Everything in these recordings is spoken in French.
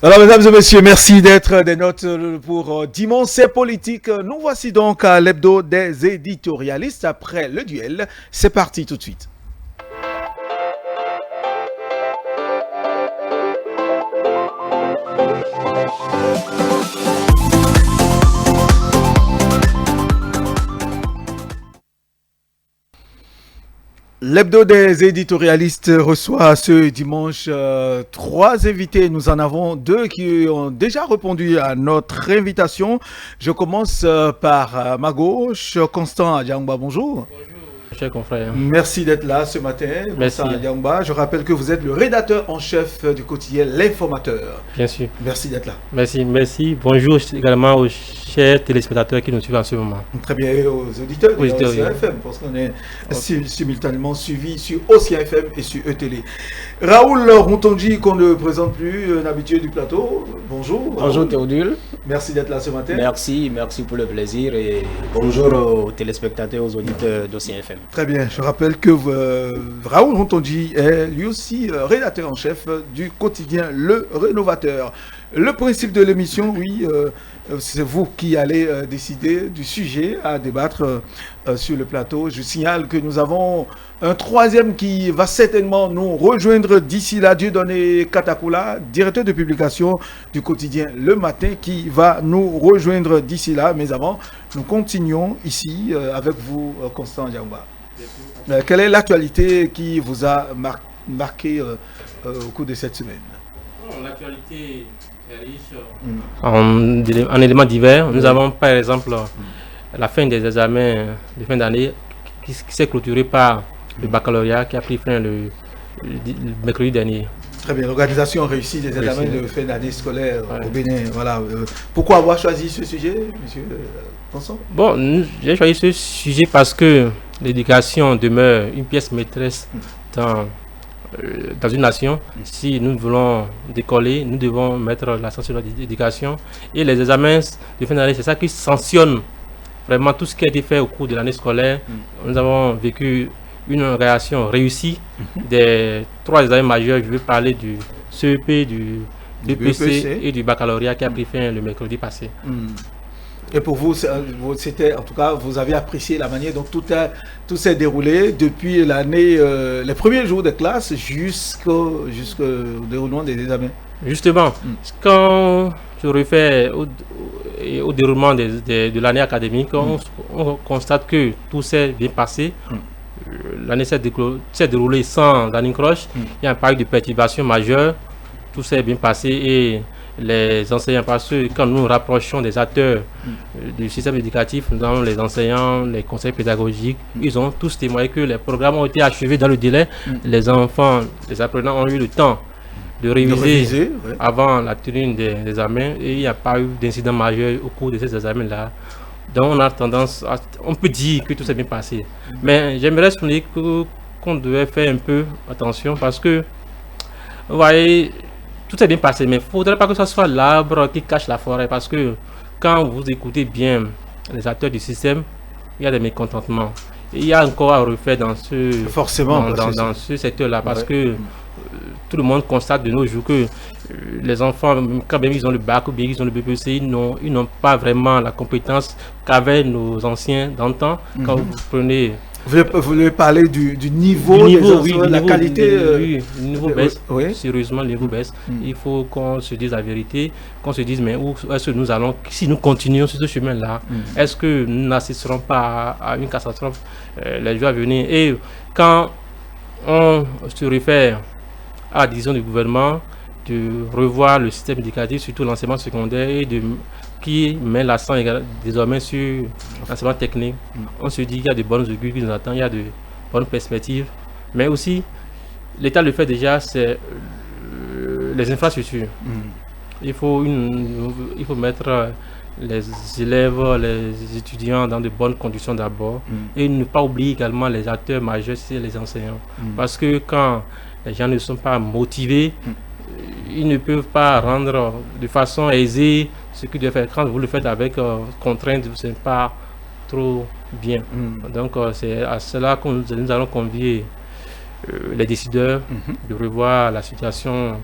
Alors, mesdames et messieurs, merci d'être des notes pour Dimanche c'est politique. Nous voici donc à l'hebdo des éditorialistes après le duel. C'est parti tout de suite. L'hebdo des éditorialistes reçoit ce dimanche trois invités. Nous en avons deux qui ont déjà répondu à notre invitation. Je commence par ma gauche, Constant Adjangba, bonjour. Cher confrère. Merci d'être là ce matin, Merci. Constant Adjangba. Je rappelle que vous êtes le rédacteur en chef du quotidien L'Informateur. Bien sûr. Merci d'être là. Merci. Bonjour également aux chers téléspectateurs qui nous suivent en ce moment. Très bien, et aux auditeurs de Océan FM, parce qu'on est simultanément suivi sur Océan FM et sur E-Télé. Raoul Rontonji, qu'on ne présente plus, un habitué du plateau. Bonjour. Bonjour Théodule. Merci d'être là ce matin. Merci pour le plaisir et bonjour aux téléspectateurs, aux auditeurs d'Océan FM. Très bien, je rappelle que Raoul Rontonji est lui aussi rédacteur en chef du quotidien Le Rénovateur. Le principe de l'émission, oui, c'est vous qui allez décider du sujet à débattre sur le plateau. Je signale que nous avons un troisième qui va certainement nous rejoindre d'ici là, Dieudonné Katakula, directeur de publication du quotidien Le Matin, qui va nous rejoindre d'ici là. Mais avant, nous continuons ici avec vous, Constant Djamba. Quelle est l'actualité qui vous a marqué au cours de cette semaine? L'actualité est riche en éléments divers. Nous avons par exemple la fin des examens de fin d'année qui s'est clôturée par le baccalauréat qui a pris fin le mercredi dernier. Très bien, l'organisation réussie des examens de fin d'année scolaire au Bénin. Voilà. Pourquoi avoir choisi ce sujet, monsieur Constant? Bon, j'ai choisi ce sujet parce que l'éducation demeure une pièce maîtresse dans une nation. Si nous voulons décoller, nous devons mettre l'accent sur l'éducation. Et les examens de fin d'année, c'est ça qui sanctionne vraiment tout ce qui a été fait au cours de l'année scolaire. Nous avons vécu une réaction réussie des trois examens majeurs. Je vais parler du CEP, du BPC et du baccalauréat qui a pris fin le mercredi passé. Et pour vous, c'était, en tout cas, vous avez apprécié la manière dont tout s'est déroulé depuis l'année, les premiers jours de classe jusqu'au déroulement des examens. Justement, quand je refais au déroulement de l'année académique, on constate que tout s'est bien passé. L'année s'est déroulée sans anicroche. Il n'y a pas eu de perturbation majeure. Tout s'est bien passé et les enseignants, parce que quand nous nous rapprochons des acteurs du système éducatif, nous avons les enseignants, les conseils pédagogiques, ils ont tous témoigné que les programmes ont été achevés dans le délai. Les enfants, les apprenants ont eu le temps de réviser avant la tenue des examens et il n'y a pas eu d'incident majeur au cours de ces examens-là. Donc on a tendance, on peut dire que tout s'est bien passé. Mais j'aimerais souligner qu'on devait faire un peu attention parce que, vous voyez, tout est bien passé, mais il ne faudrait pas que ce soit l'arbre qui cache la forêt parce que quand vous écoutez bien les acteurs du système, il y a des mécontentements. Et il y a encore à refaire dans ce secteur-là parce que tout le monde constate de nos jours que les enfants, quand même ils ont le bac ou bien ils ont le BPC, ils n'ont pas vraiment la compétence qu'avaient nos anciens d'antan. Quand vous prenez... Vous voulez parler du niveau, la qualité le niveau baisse. Sérieusement, le niveau baisse. Il faut qu'on se dise la vérité, qu'on se dise, mais où est-ce que nous allons, si nous continuons sur ce chemin-là, est-ce que nous n'assisterons pas à une catastrophe les jours à venir? Et quand on se réfère à la décision du gouvernement de revoir le système éducatif, surtout l'enseignement secondaire, et qui met l'accent désormais sur l'enseignement technique. On se dit qu'il y a de bonnes augures qui nous attendent, il y a de bonnes perspectives. Mais aussi, l'État le fait déjà, c'est les infrastructures. Il faut mettre les élèves, les étudiants dans de bonnes conditions d'abord. Et ne pas oublier également les acteurs majeurs, c'est les enseignants. Parce que quand les gens ne sont pas motivés, ils ne peuvent pas rendre de façon aisée ce qu'ils doivent faire. Quand vous le faites avec contrainte, ce n'est pas trop bien. Donc c'est à cela que nous allons convier les décideurs de revoir la situation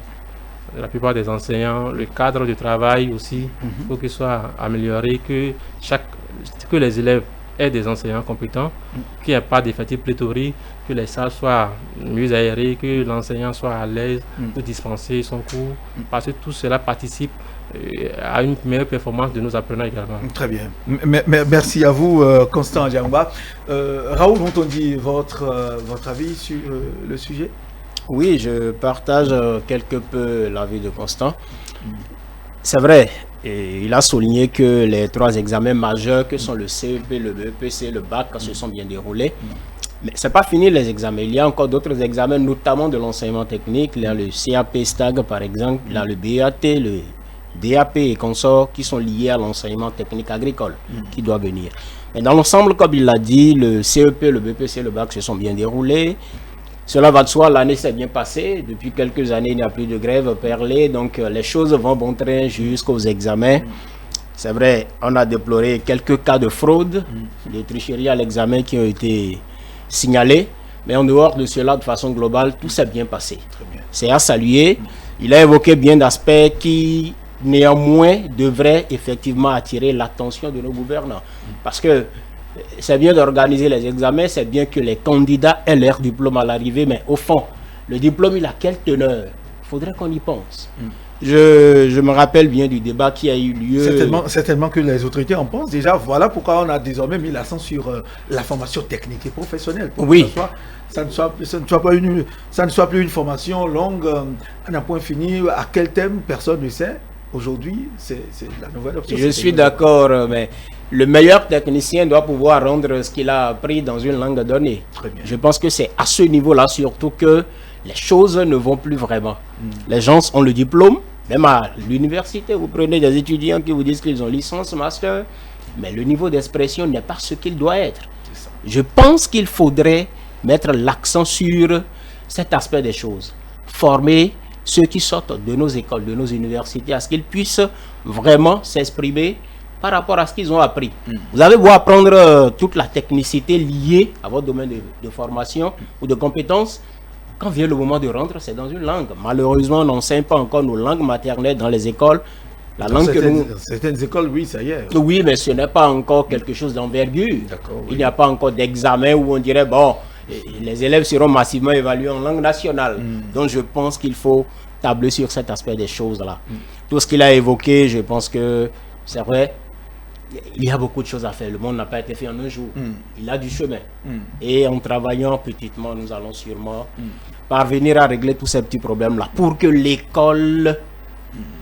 la plupart des enseignants, le cadre de travail aussi, il faut qu'il soit amélioré, que les élèves aient des enseignants compétents, qu'il n'y ait pas d'effectifs pléthoriques, que les salles soient mieux aérées, que l'enseignant soit à l'aise pour dispenser son cours, parce que tout cela participe à une meilleure performance de nos apprenants également. Très bien. Merci à vous, Constant Djamba. Raoul, on dit votre avis sur le sujet? Oui, je partage quelque peu l'avis de Constant. C'est vrai, et il a souligné que les 3 examens majeurs que sont le CEP, le BEPC, le bac se sont bien déroulés. Mais ce n'est pas fini les examens. Il y a encore d'autres examens, notamment de l'enseignement technique. Il y a le CAP STAG par exemple, il y a le BAT, le DAP et consorts qui sont liés à l'enseignement technique agricole qui doit venir. Mais dans l'ensemble, comme il l'a dit, le CEP, le BPC, le bac se sont bien déroulés. Cela va de soi, l'année s'est bien passée. Depuis quelques années, il n'y a plus de grève perlée. Donc, les choses vont bon train jusqu'aux examens. C'est vrai, on a déploré quelques cas de fraude, de tricherie à l'examen qui ont été signalés. Mais en dehors de cela, de façon globale, tout s'est bien passé. C'est à saluer. Il a évoqué bien d'aspects qui, néanmoins, devraient effectivement attirer l'attention de nos gouvernants. Parce que c'est bien d'organiser les examens, c'est bien que les candidats aient leur diplôme à l'arrivée, mais au fond, le diplôme, il a quelle teneur? Il faudrait qu'on y pense. Je me rappelle bien du débat qui a eu lieu. Certainement que les autorités en pensent déjà. Voilà pourquoi on a désormais mis l'accent sur la formation technique et professionnelle. Oui. Ça ne soit plus une formation longue, à un point fini. À quel thème, personne ne sait. Aujourd'hui, c'est la nouvelle option. Je suis d'accord, mais le meilleur technicien doit pouvoir rendre ce qu'il a appris dans une langue donnée. Très bien. Je pense que c'est à ce niveau-là surtout que les choses ne vont plus vraiment. Les gens ont le diplôme, même à l'université, vous prenez des étudiants qui vous disent qu'ils ont licence, master, mais le niveau d'expression n'est pas ce qu'il doit être. Je pense qu'il faudrait mettre l'accent sur cet aspect des choses. Former ceux qui sortent de nos écoles, de nos universités, à ce qu'ils puissent vraiment s'exprimer par rapport à ce qu'ils ont appris. Vous avez beau apprendre toute la technicité liée à votre domaine de formation ou de compétences, quand vient le moment de rentrer, c'est dans une langue. Malheureusement, on n'enseigne pas encore nos langues maternelles dans les écoles. La langue certaines écoles, oui, ça y est. Oui, mais ce n'est pas encore quelque chose d'envergure. Il n'y a pas encore d'examen où on dirait, bon, les élèves seront massivement évalués en langue nationale. Donc, je pense qu'il faut tabler sur cet aspect des choses-là. Tout ce qu'il a évoqué, je pense que c'est vrai. Il y a beaucoup de choses à faire. Le monde n'a pas été fait en un jour. Il a du chemin. Et en travaillant petitement, nous allons sûrement parvenir à régler tous ces petits problèmes-là pour que l'école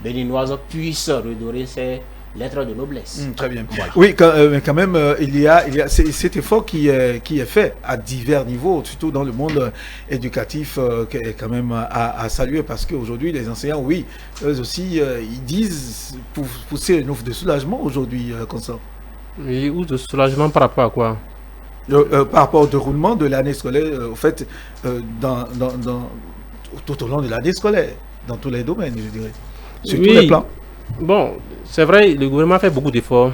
béninoise puisse redorer ses lettres de noblesse. Très bien. Voilà. Oui, mais quand même, il y a cet effort qui est fait à divers niveaux, surtout dans le monde éducatif, qui est quand même à saluer, parce qu'aujourd'hui, les enseignants, oui, eux aussi, ils disent pour pousser une offre de soulagement aujourd'hui, Constant. Oui, ou de soulagement par rapport à quoi? Par rapport au déroulement de l'année scolaire, au fait, tout au long de l'année scolaire, dans tous les domaines, je dirais. Sur tous les plans. Bon, c'est vrai, le gouvernement fait beaucoup d'efforts.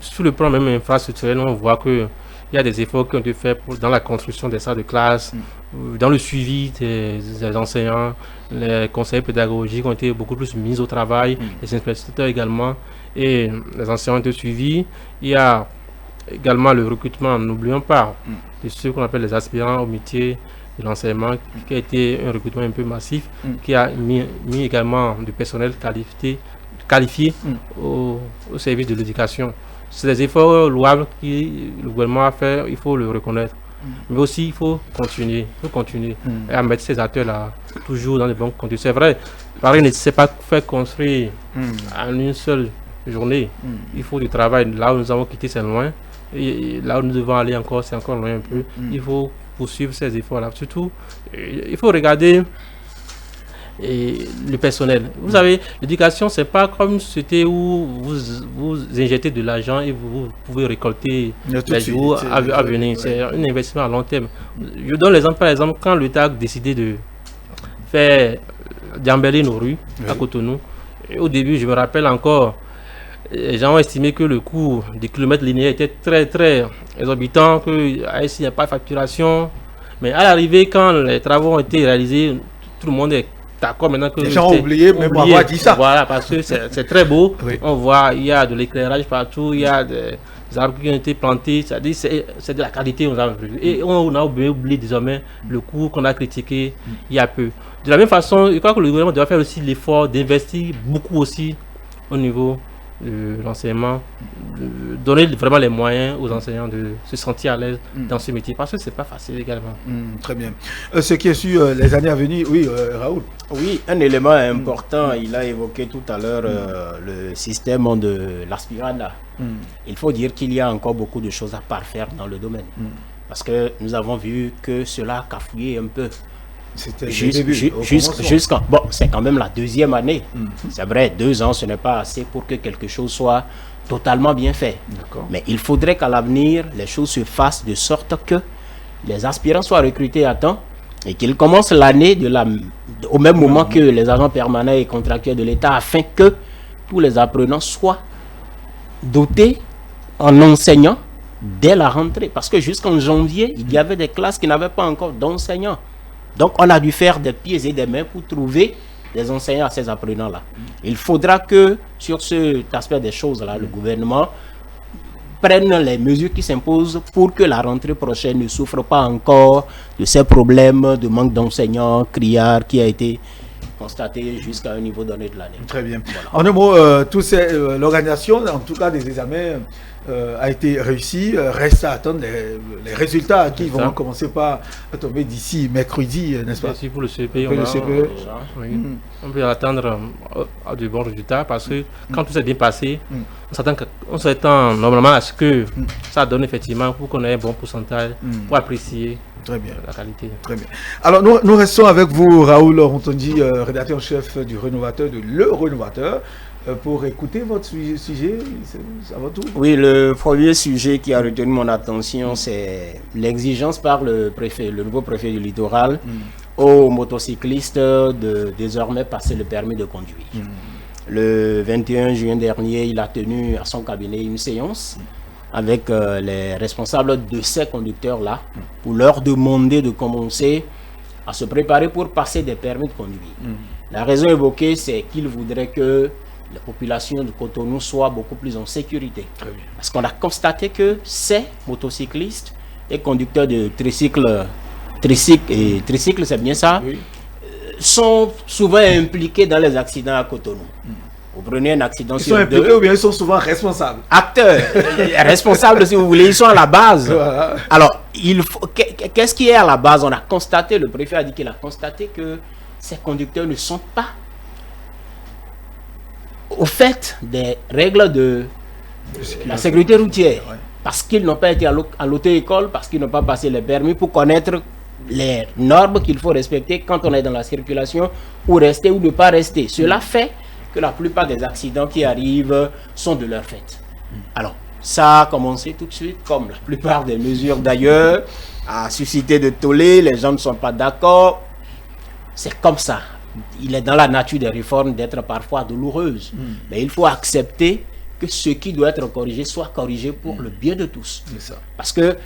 Sur le plan même infrastructurel, on voit qu'il y a des efforts qui ont été faits dans la construction des salles de classe, dans le suivi des enseignants. Les conseillers pédagogiques ont été beaucoup plus mis au travail, les inspecteurs également, et les enseignants ont été suivis. Il y a également le recrutement, n'oublions pas, de ceux qu'on appelle les aspirants au métier de l'enseignement, qui a été un recrutement un peu massif, qui a mis également du personnel qualifié au service de l'éducation. C'est des efforts louables que le gouvernement a fait, il faut le reconnaître. Mais aussi, il faut continuer à mettre ces acteurs-là toujours dans les bons conditions. C'est vrai, Paris ne s'est pas fait construire en une seule journée. Il faut du travail. Là où nous avons quitté, c'est loin. Et là où nous devons aller encore, c'est encore loin un peu. Il faut poursuivre ces efforts-là. Surtout, il faut regarder le personnel. Vous savez, l'éducation, c'est pas comme c'était où vous injectez de l'argent et vous pouvez récolter les jours à venir. C'est un investissement à long terme. Je donne l'exemple, par exemple, quand l'État a décidé de faire d'embellir nos rues à Cotonou. Et au début, je me rappelle encore, les gens ont estimé que le coût des kilomètres linéaires était très très exorbitant, qu'il n'y a pas de facturation. Mais à l'arrivée, quand les travaux ont été réalisés, tout le monde est d'accord maintenant que... Les gens ont oublié même avoir dit ça. Voilà, parce que c'est très beau. Oui. On voit, il y a de l'éclairage partout, il y a des arbres qui ont été plantés, c'est-à-dire c'est de la qualité on a vu. Et on a oublié désormais le coût qu'on a critiqué il y a peu. De la même façon, je crois que le gouvernement doit faire aussi l'effort d'investir beaucoup aussi au niveau de l'enseignement, de donner vraiment les moyens aux enseignants de se sentir à l'aise dans ce métier, parce que c'est pas facile également. Très bien. Ce qui est sur les années à venir, oui, Raoul. Oui, un élément important, il a évoqué tout à l'heure le système de l'aspirana. Il faut dire qu'il y a encore beaucoup de choses à parfaire dans le domaine, parce que nous avons vu que cela a cafouillé un peu. C'était Jusqu'en bon, c'est quand même la deuxième année. C'est vrai, 2 ans, ce n'est pas assez pour que quelque chose soit totalement bien fait. Mais il faudrait qu'à l'avenir, les choses se fassent de sorte que les aspirants soient recrutés à temps et qu'ils commencent l'année au même moment que les agents permanents et contractuels de l'État, afin que tous les apprenants soient dotés en enseignants dès la rentrée. Parce que jusqu'en janvier, il y avait des classes qui n'avaient pas encore d'enseignants. Donc, on a dû faire des pieds et des mains pour trouver des enseignants à ces apprenants-là. Il faudra que, sur cet aspect des choses-là, le gouvernement prenne les mesures qui s'imposent pour que la rentrée prochaine ne souffre pas encore de ces problèmes de manque d'enseignants, criards, qui a été constaté jusqu'à un niveau donné de l'année. Très bien. Voilà. En un mot, l'organisation, en tout cas des examens, a été réussie. Reste à attendre les résultats qui vont commencer par tomber d'ici mercredi, n'est-ce pas? Merci pour le CPE. On peut attendre de bons résultats, parce que quand tout s'est bien passé, on s'attend normalement à ce que ça donne effectivement pour qu'on ait un bon pourcentage pour apprécier. Très bien. La qualité. Très bien. Alors, nous restons avec vous, Raoul Rontondi, rédacteur en chef du Rénovateur, de Le Rénovateur, pour écouter votre sujet. Ça va tout? Oui, le premier sujet qui a retenu mon attention, c'est l'exigence par le nouveau préfet du littoral, aux motocyclistes de désormais passer le permis de conduire. Le 21 juin dernier, il a tenu à son cabinet une séance avec les responsables de ces conducteurs-là, pour leur demander de commencer à se préparer pour passer des permis de conduire. La raison évoquée, c'est qu'ils voudraient que la population de Cotonou soit beaucoup plus en sécurité. Parce qu'on a constaté que ces motocyclistes et conducteurs de tricycle, c'est bien ça, sont souvent impliqués dans les accidents à Cotonou. Vous prenez un accident sur deux. Ils sont impliqués ou bien ils sont souvent responsables? Acteurs, responsables si vous voulez, ils sont à la base. Voilà. Alors, qu'est-ce qui est à la base? On a constaté, le préfet a dit qu'il a constaté que ces conducteurs ne sont pas au fait des règles de la sécurité routière. Parce qu'ils n'ont pas été à l'auto-école, parce qu'ils n'ont pas passé les permis pour connaître les normes qu'il faut respecter quand on est dans la circulation, ou rester ou ne pas rester. Cela fait que la plupart des accidents qui arrivent sont de leur fait. Alors, ça a commencé tout de suite, comme la plupart des mesures d'ailleurs, à susciter de tollé, les gens ne sont pas d'accord. C'est comme ça. Il est dans la nature des réformes d'être parfois douloureuse. Mais il faut accepter que ce qui doit être corrigé soit corrigé pour le bien de tous. Ça. Parce que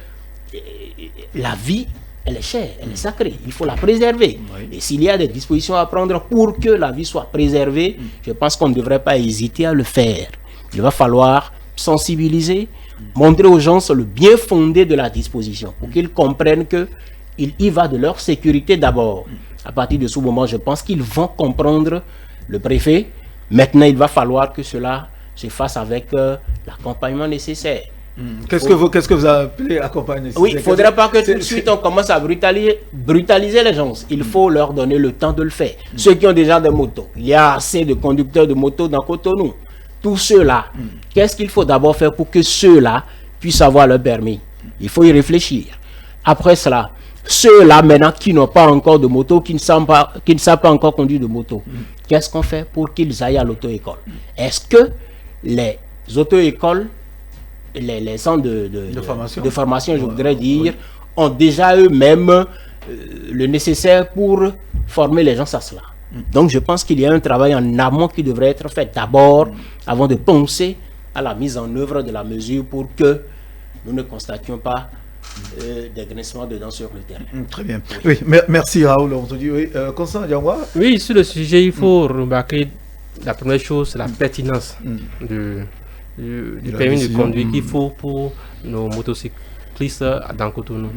la vie, elle est chère, elle est sacrée, il faut la préserver. Et s'il y a des dispositions à prendre pour que la vie soit préservée, je pense qu'on ne devrait pas hésiter à le faire. Il va falloir sensibiliser, montrer aux gens le bien fondé de la disposition, pour qu'ils comprennent qu'il y va de leur sécurité d'abord. À partir de ce moment, je pense qu'ils vont comprendre le préfet. Maintenant, il va falloir que cela se fasse avec l'accompagnement nécessaire. Qu'est-ce que vous appelez accompagnement nécessaire? Oui, il ne faudrait pas que tout de suite on commence à brutaliser les gens. Il faut leur donner le temps de le faire. Ceux qui ont déjà des motos, il y a assez de conducteurs de motos dans Cotonou. Tous ceux-là, qu'est-ce qu'il faut d'abord faire pour que ceux-là puissent avoir leur permis? Il faut y réfléchir. Après cela, ceux-là maintenant qui n'ont pas encore de moto, qui ne savent pas encore conduire de moto, qu'est-ce qu'on fait pour qu'ils aillent à l'auto-école? Est-ce que les auto-écoles, les centres de formation, je voudrais dire, ont déjà eux-mêmes le nécessaire pour former les gens à cela? Donc je pense qu'il y a un travail en amont qui devrait être fait d'abord, avant de penser à la mise en œuvre de la mesure, pour que nous ne constations pas des grincements de dents sur le terrain. Très bien. Oui, merci Raoul. On te dit, oui. Constant Diangwa. Oui, sur le sujet, il faut remarquer la première chose, c'est la pertinence du permis de conduire qu'il faut pour nos motocyclistes dans Cotonou.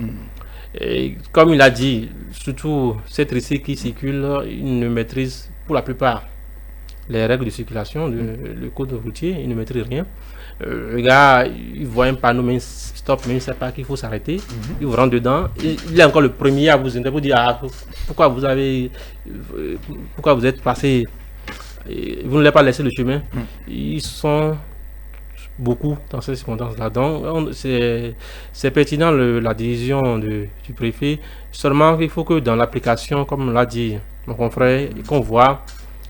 Et comme il a dit, surtout ces tricycles qui circulent, ils ne maîtrisent pour la plupart les règles de circulation, le code routier, ils ne maîtrisent rien. Le gars, il voit un panneau, mais stop, mais il ne sait pas qu'il faut s'arrêter. Il vous rentre dedans. Il est encore le premier à vous interroger pour dire pourquoi vous êtes passé, vous ne l'avez pas laissé le chemin. Ils sont beaucoup dans ces circonstances-là. Donc, c'est pertinent la décision du préfet. Seulement, il faut que dans l'application, comme l'a dit mon confrère, qu'on voit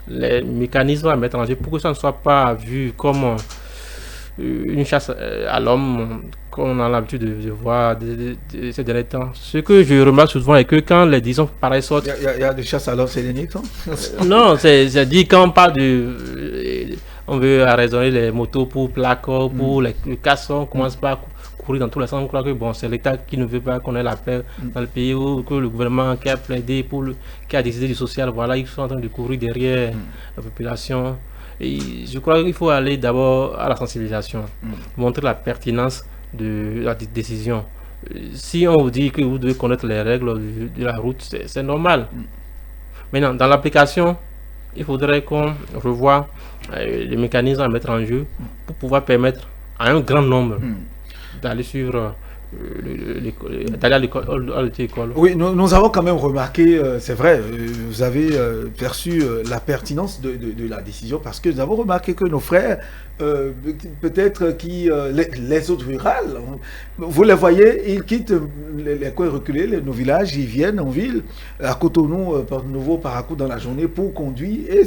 les mécanismes à mettre en jeu pour que ça ne soit pas vu comme une chasse à l'homme qu'on a l'habitude de voir ces derniers temps. Ce que je remarque souvent est que quand les décisions pareilles sortent... Il y a des chasses à l'homme ces derniers temps. Non, c'est dit quand on parle on veut arraisonner les motos pour plaques, pour les casses, on commence pas à courir dans tous les sens. On croit que bon, c'est l'État qui ne veut pas qu'on ait la paix dans le pays, ou que le gouvernement qui a plaidé qui a décidé du social, voilà, ils sont en train de courir derrière la population. Et je crois qu'il faut aller d'abord à la sensibilisation, montrer la pertinence de la décision. Si on vous dit que vous devez connaître les règles de la route, c'est normal. Maintenant, dans l'application, il faudrait qu'on revoie les mécanismes à mettre en jeu pour pouvoir permettre à un grand nombre d'aller suivre, d'aller à l'école. Oui, nous avons quand même remarqué, c'est vrai, vous avez perçu la pertinence de la décision, parce que nous avons remarqué que nos frères, peut-être les autres rurales, vous les voyez, ils quittent les coins reculés, nos villages, ils viennent en ville, à Cotonou, Porto-Novo, Parakou dans la journée pour conduire, et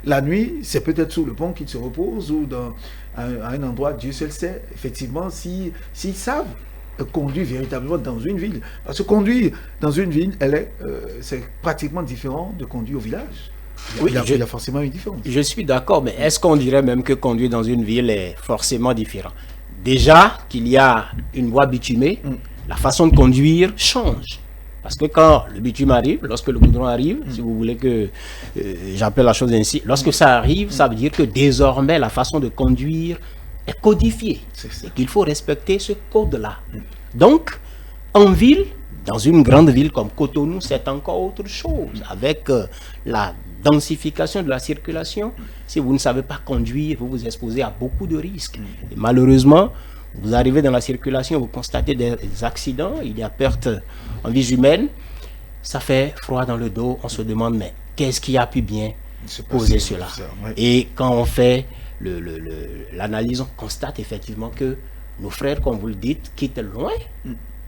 la nuit, c'est peut-être sous le pont qu'ils se reposent, ou à un endroit, Dieu seul sait, effectivement, s'ils savent conduire véritablement dans une ville. Parce que conduire dans une ville, c'est pratiquement différent de conduire au village. Il y a forcément une différence. Je suis d'accord, mais est-ce qu'on dirait même que conduire dans une ville est forcément différent? Déjà qu'il y a une voie bitumée, la façon de conduire change. Parce que quand le bitume arrive, lorsque le goudron arrive, si vous voulez que j'appelle la chose ainsi, lorsque ça arrive, ça veut dire que désormais la façon de conduire est codifié et qu'il faut respecter ce code-là. Donc, en ville, dans une grande ville comme Cotonou, c'est encore autre chose. Avec la densification de la circulation, si vous ne savez pas conduire, vous vous exposez à beaucoup de risques. Et malheureusement, vous arrivez dans la circulation, vous constatez des accidents, il y a perte en vie humaine, ça fait froid dans le dos, on se demande, mais qu'est-ce qui a pu bien causer cela? Et quand on fait l'analyse, on constate effectivement que nos frères, comme vous le dites, quittent loin,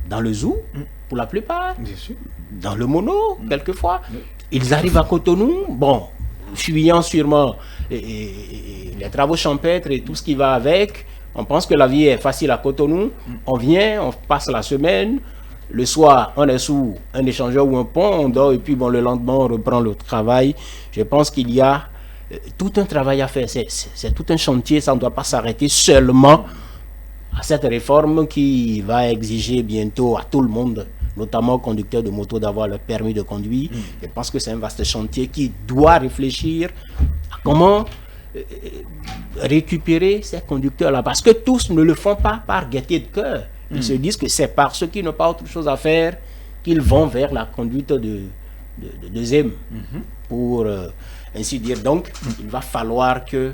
dans le zoo, pour la plupart, dans le mono, quelquefois. Ils arrivent à Cotonou, bon, fuyant sûrement les travaux champêtres et tout ce qui va avec. On pense que la vie est facile à Cotonou. On vient, on passe la semaine. Le soir, on est sous un échangeur ou un pont, on dort et puis bon, le lendemain, on reprend le travail. Je pense qu'il y a tout un travail à faire. C'est tout un chantier, ça ne doit pas s'arrêter seulement à cette réforme qui va exiger bientôt à tout le monde, notamment aux conducteurs de moto, d'avoir le permis de conduire. Je pense que c'est un vaste chantier qui doit réfléchir à comment récupérer ces conducteurs-là. Parce que tous ne le font pas par gaieté de cœur. Ils se disent que c'est parce qu'ils n'ont pas autre chose à faire qu'ils vont vers la conduite de deuxième, pour ainsi dire. Donc, il va falloir que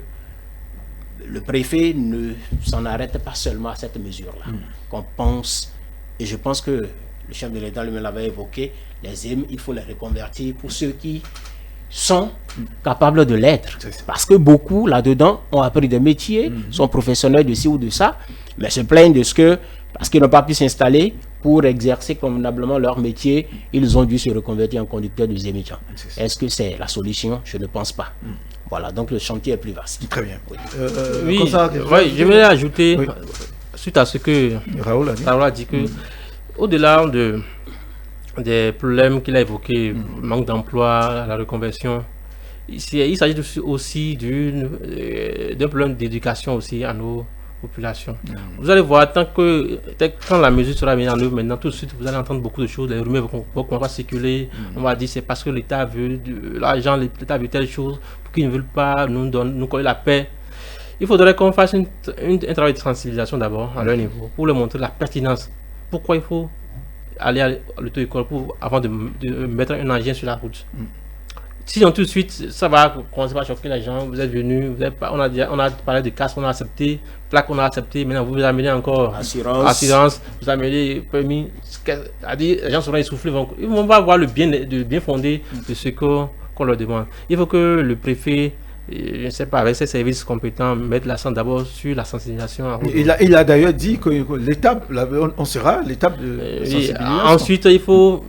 le préfet ne s'en arrête pas seulement à cette mesure-là. Qu'on pense, et je pense que le chef de l'État lui-même l'avait évoqué, les IM, il faut les reconvertir pour ceux qui sont capables de l'être. Parce que beaucoup, là-dedans, ont appris des métiers, sont professionnels de ci ou de ça, mais se plaignent de ce que, parce qu'ils n'ont pas pu s'installer pour exercer convenablement leur métier, ils ont dû se reconvertir en conducteurs de étudiants. Est-ce que c'est la solution? Je ne pense pas. Voilà, donc le chantier est plus vaste. Très bien. Oui, je vais ajouter, suite à ce que Raoul a dit, que au-delà des problèmes qu'il a évoqués, manque d'emploi, la reconversion, il s'agit aussi d'un problème d'éducation aussi à nos population. Vous allez voir, quand la mesure sera mise en œuvre maintenant, tout de suite, vous allez entendre beaucoup de choses, les rumeurs vont commencer à circuler. On va dire c'est parce que l'État veut de l'argent, l'État veut telle chose, pour qu'ils ne veulent pas nous coller la paix. Il faudrait qu'on fasse un travail de sensibilisation d'abord à leur niveau, pour leur montrer la pertinence. Pourquoi il faut aller à l'auto-école avant de mettre un engin sur la route. Sinon, tout de suite, ça va commencer à choquer les gens. Vous êtes venus, on a parlé de casque, on a accepté, plaque, on a accepté. Maintenant, vous amenez encore assurance, vous amenez permis. Les gens seront essoufflés. Ils vont pas avoir le bien fondé de ce qu'on leur demande. Il faut que le préfet, je ne sais pas, avec ses services compétents, mettre l'accent d'abord sur la sensibilisation. Il a d'ailleurs dit que l'étape, on sera l'étape de sensibilisation. Ensuite, il faut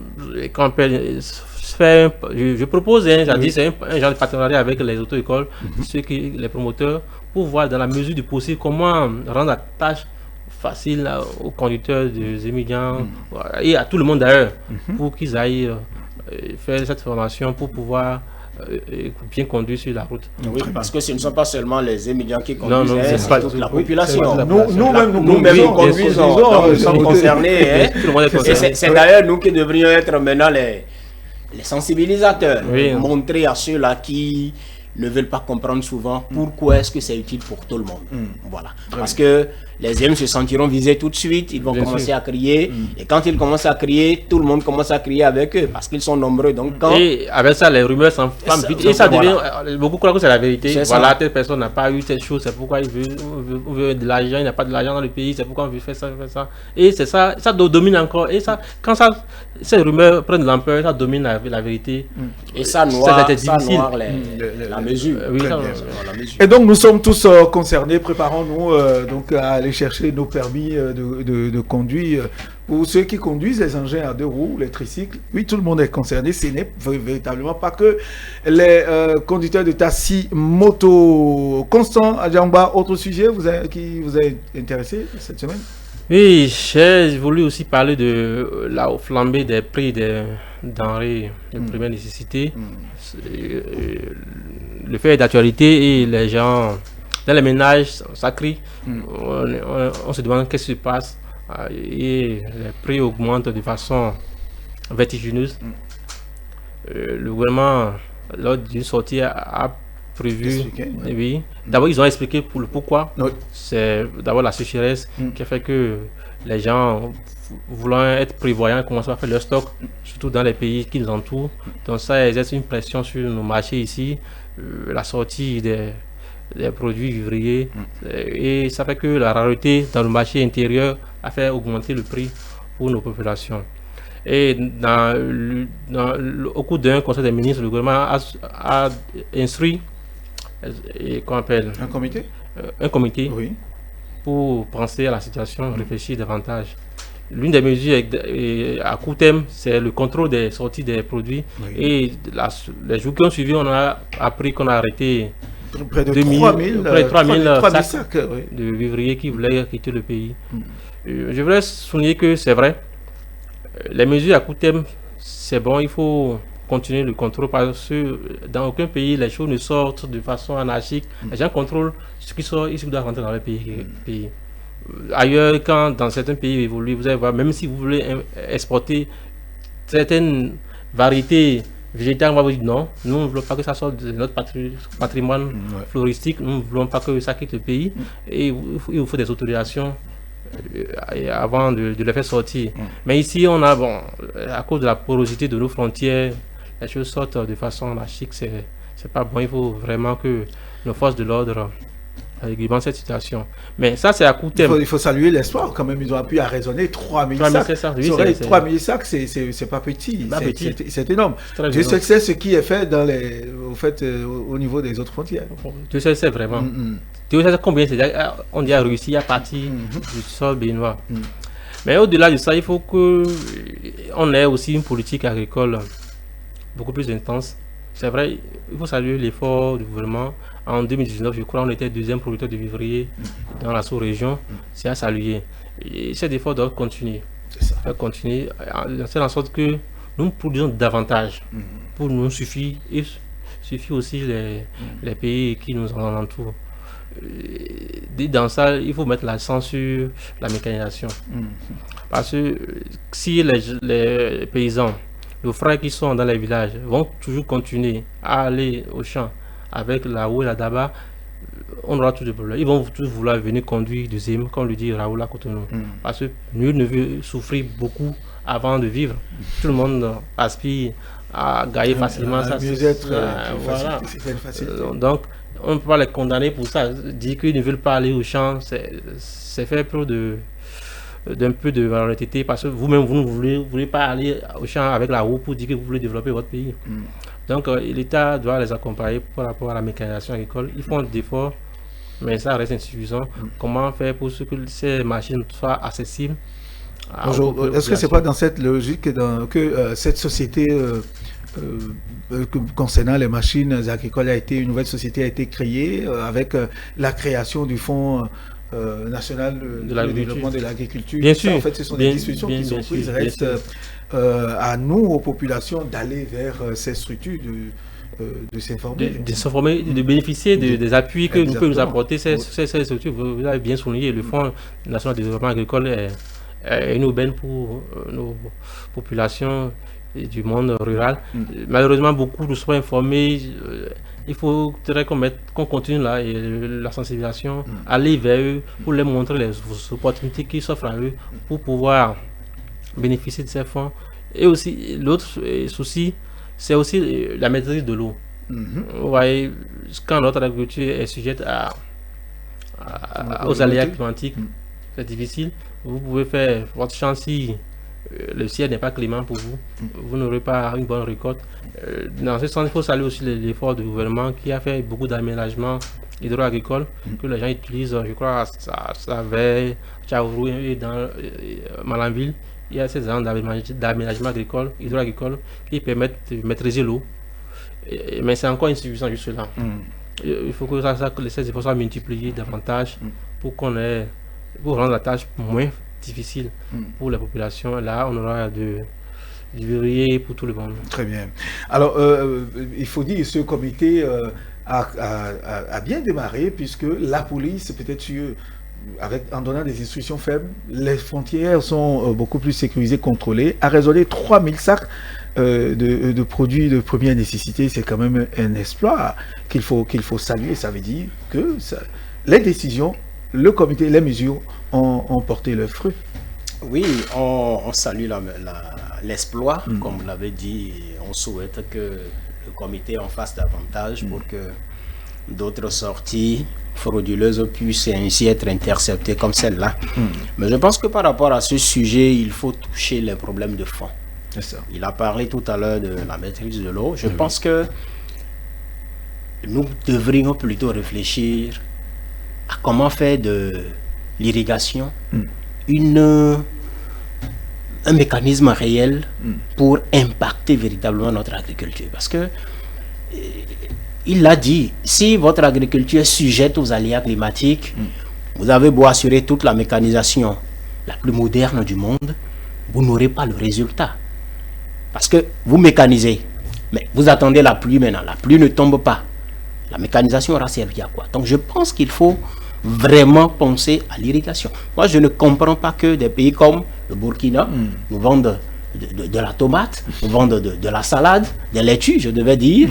faire, je propose, c'est un genre de partenariat avec les auto-écoles, les promoteurs, pour voir dans la mesure du possible comment rendre la tâche facile aux conducteurs des étudiants et à tout le monde d'ailleurs, pour qu'ils aillent faire cette formation pour pouvoir bien conduire sur la route. Oui, parce que ce ne sont pas seulement les étudiants qui conduisent, c'est pas toute la population. Nous-mêmes, nous conduisons, nous sommes concernés. C'est d'ailleurs nous qui devrions être maintenant les sensibilisateurs, montrer à ceux-là qui ne veulent pas comprendre souvent pourquoi est-ce que c'est utile pour tout le monde. Voilà. Parce que les élèves se sentiront visés tout de suite, ils vont commencer à crier, et quand ils commencent à crier, tout le monde commence à crier avec eux, parce qu'ils sont nombreux. Donc et avec ça, les rumeurs s'enflamment vite, et ça devient, beaucoup croient que c'est la vérité. Voilà, telle personne n'a pas eu telle chose, c'est pourquoi il veut de l'argent, il n'a pas de l'argent dans le pays, c'est pourquoi on veut faire ça, Et c'est ça, ça domine encore, et ça, quand ces rumeurs prennent de l'ampleur, ça domine la vérité. Et ça noire la mesure. Et donc nous sommes tous concernés, préparons-nous donc à aller chercher nos permis de conduire. Pour ceux qui conduisent les engins à deux roues, les tricycles, oui, tout le monde est concerné. Ce n'est véritablement pas que les conducteurs de taxi moto. Constant Adjamba, autre sujet qui vous a intéressé cette semaine? Oui, j'ai voulu aussi parler de la flambée des prix des denrées de première nécessité. Le fait d'actualité et les gens dans les ménages, ça crie. On se demande qu'est-ce qui se passe et les prix augmentent de façon vertigineuse. Le gouvernement, lors d'une sortie, a prévu. Oui. D'abord, ils ont expliqué pourquoi. C'est d'abord la sécheresse qui a fait que les gens, voulant être prévoyants, commencent à faire leur stock, surtout dans les pays qui nous entourent. Donc ça exerce une pression sur nos marchés ici. La sortie des produits vivriers et ça fait que la rareté dans le marché intérieur a fait augmenter le prix pour nos populations. Et au cours d'un conseil des ministres, le gouvernement a instruit qu'on appelle un comité pour penser à la situation, réfléchir davantage. L'une des mesures à court terme, c'est le contrôle des sorties des produits. Et les jours qui ont suivi, on a appris qu'on a arrêté près de 3000 sacs de vivriers qui voulaient quitter le pays. Je voudrais souligner que c'est vrai. Les mesures à court terme, c'est bon, il faut continuer le contrôle parce que dans aucun pays, les choses ne sortent de façon anarchique. Les gens contrôlent ce qui sort et ce qui doit rentrer dans le pays. Ailleurs, quand dans certains pays évolués, vous allez voir, même si vous voulez exporter certaines variétés végétales, on va vous dire non, nous ne voulons pas que ça sorte de notre patrimoine floristique, nous ne voulons pas que ça quitte le pays, et il vous faut des autorisations avant de les faire sortir. Mais ici, on a, à cause de la porosité de nos frontières, les choses sortent de façon anarchique, c'est pas bon, il faut vraiment que nos forces de l'ordre réglement cette situation. Mais ça, c'est à court terme. Il faut saluer l'espoir quand même. Ils ont pu raisonner 3000 sacs. 3000 sacs, c'est pas petit. C'est énorme. Je sais que c'est ce qui est fait au niveau des autres frontières. Tu sais, c'est vraiment. Tu sais combien on dit à Russie à partir du sol béninois. Mais au-delà de ça, il faut qu'on ait aussi une politique agricole beaucoup plus intense. C'est vrai, il faut saluer l'effort du gouvernement. En 2019, je crois, on était deuxième producteur de vivrier dans la sous-région. C'est à saluer. Et cet effort doit continuer. Doit continuer en sorte que nous produisons davantage. Pour nous suffit aussi les pays qui nous en entourent. dans ça, il faut mettre l'accent sur la mécanisation. Parce que si les paysans, les frères qui sont dans les villages, vont toujours continuer à aller au champ avec la roue et la daba, on aura tous des problèmes. Ils vont tous vouloir venir conduire du zim, comme le dit Raoul à Cotonou. Parce que nul ne veut souffrir beaucoup avant de vivre. Tout le monde aspire à gagner facilement. Ça, voilà. Donc, on ne peut pas les condamner pour ça. Dire qu'ils ne veulent pas aller au champ, c'est faire preuve d'un peu de honnêteté, parce que vous-même, vous ne voulez pas aller au champ avec la roue pour dire que vous voulez développer votre pays. Donc, l'État doit les accompagner par rapport à la mécanisation agricole. Ils font des efforts, mais ça reste insuffisant. Comment faire pour que ces machines soient accessibles? Est-ce que ce n'est pas dans cette logique que cette société concernant les machines agricoles une nouvelle société a été créée avec la création du Fonds national de développement de l'agriculture? Bien sûr. En fait, ce sont des discussions qui sont prises. Reste à nous, aux populations, d'aller vers ces structures, de s'informer. De s'informer, de bénéficier des appuis que nous pouvons nous apporter. Ces structures, vous avez bien souligné, le Fonds national de développement agricole est une aubaine pour nos populations du monde rural. Malheureusement, beaucoup ne sont pas informés. Il faudrait qu'on continue là, la sensibilisation, aller vers eux pour leur montrer les opportunités qui s'offrent à eux pour pouvoir bénéficier de ces fonds. Et aussi, l'autre souci, c'est aussi la maîtrise de l'eau. Vous voyez, quand notre agriculture est sujette aux aléas climatiques, c'est difficile. Vous pouvez faire votre champ si le ciel n'est pas clément pour vous, vous n'aurez pas une bonne récolte. Dans ce sens, il faut saluer aussi l'effort du gouvernement qui a fait beaucoup d'aménagements hydro-agricoles que les gens utilisent. Je crois à Savay, Tchaourou et dans Malanville. Il y a ces zones d'aménagement agricole, hydro-agricole qui permettent de maîtriser l'eau. Mais c'est encore insuffisant juste là. Il faut que ces efforts soient multipliés davantage pour rendre la tâche moins difficile pour la population. Là, on aura du verrouillé pour tout le monde. Très bien. Alors, il faut dire que ce comité a bien démarré, puisque la police, peut-être en donnant des instructions faibles, les frontières sont beaucoup plus sécurisées, contrôlées, a raisonné 3000 sacs de produits de première nécessité. C'est quand même un exploit qu'il faut saluer. Ça veut dire que les décisions, le comité, les mesures ont porté leurs fruits. Oui, on salue l'exploit, comme vous l'avez dit. On souhaite que le comité en fasse davantage pour que d'autres sorties frauduleuses puissent ainsi être interceptées comme celle-là. Mais je pense que par rapport à ce sujet, il faut toucher les problèmes de fond. C'est ça. Il a parlé tout à l'heure de la maîtrise de l'eau. Je pense que nous devrions plutôt réfléchir à comment faire de l'irrigation un mécanisme réel pour impacter véritablement notre agriculture. Parce que il l'a dit, si votre agriculture est sujette aux aléas climatiques, vous avez beau assurer toute la mécanisation la plus moderne du monde, vous n'aurez pas le résultat. Parce que vous mécanisez, mais vous attendez la pluie maintenant, la pluie ne tombe pas. La mécanisation aura servi à quoi? Donc je pense qu'il faut vraiment penser à l'irrigation. Moi, je ne comprends pas que des pays comme le Burkina nous vendent de la tomate, nous vendent de la salade, des laitues, je devais dire,